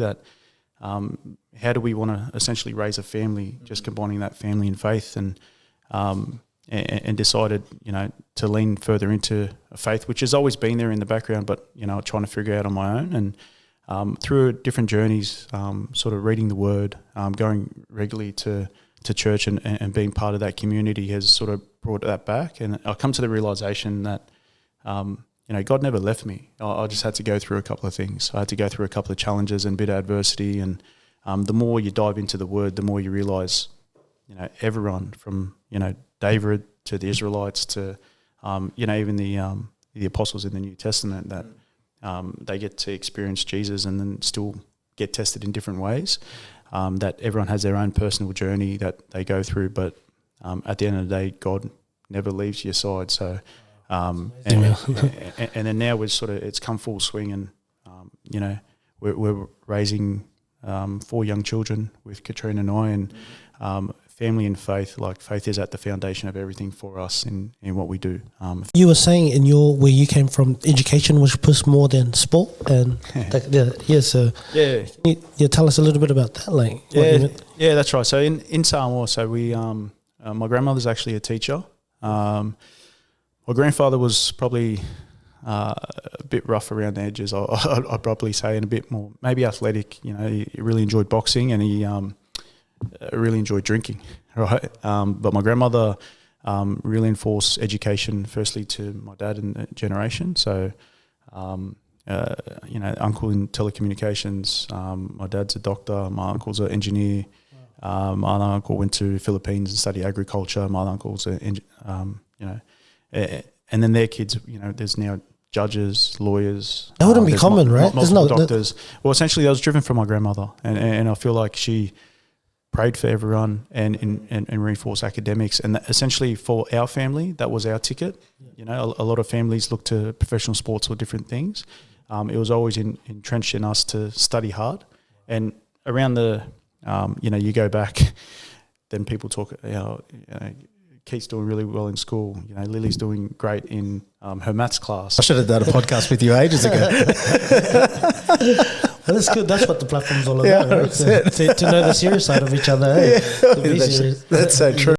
that how do we want to essentially raise a family, just combining that family and faith, and decided, to lean further into a faith, which has always been there in the background, but, trying to figure out on my own. And through different journeys, sort of reading the Word, going regularly to church and being part of that community has sort of brought that back. And I come to the realisation that, God never left me. I just had to go through a couple of things. I had to go through a couple of challenges and a bit of adversity. And the more you dive into the Word, the more you realise, everyone from, David to the Israelites to, even the apostles in the New Testament, that they get to experience Jesus and then still get tested in different ways. That everyone has their own personal journey that they go through, but at the end of the day, God never leaves your side. So, and then now it's come full swing, and we're raising 4 young children with Katrina and I, and family and faith. Like, faith is at the foundation of everything for us in what we do. You were saying where you came from, education was pushed more than sport, and so can you tell us a little bit about that? That's right. So in Samoa, so we my grandmother's actually a teacher. My grandfather was probably a bit rough around the edges, I'd probably say, and a bit more maybe athletic. He really enjoyed boxing, and he really enjoyed drinking, right? But my grandmother really enforced education, firstly to my dad and the generation. So, uncle in telecommunications, my dad's a doctor, my uncle's an engineer. My other uncle went to Philippines and studied agriculture. My other uncle's and then their kids, there's now judges, lawyers. That wouldn't be common, right? Multiple doctors. Well, essentially, I was driven from my grandmother, and I feel like she prayed for everyone and reinforced academics. And essentially, for our family, that was our ticket. A lot of families look to professional sports or different things. It was always entrenched in us to study hard. And around you go back, then people talk, Keith's doing really well in school. Lily's doing great in her maths class. I should have done a podcast with you ages ago. That's good. That's what the platform's all about, right? To know the serious side of each other. That's so true.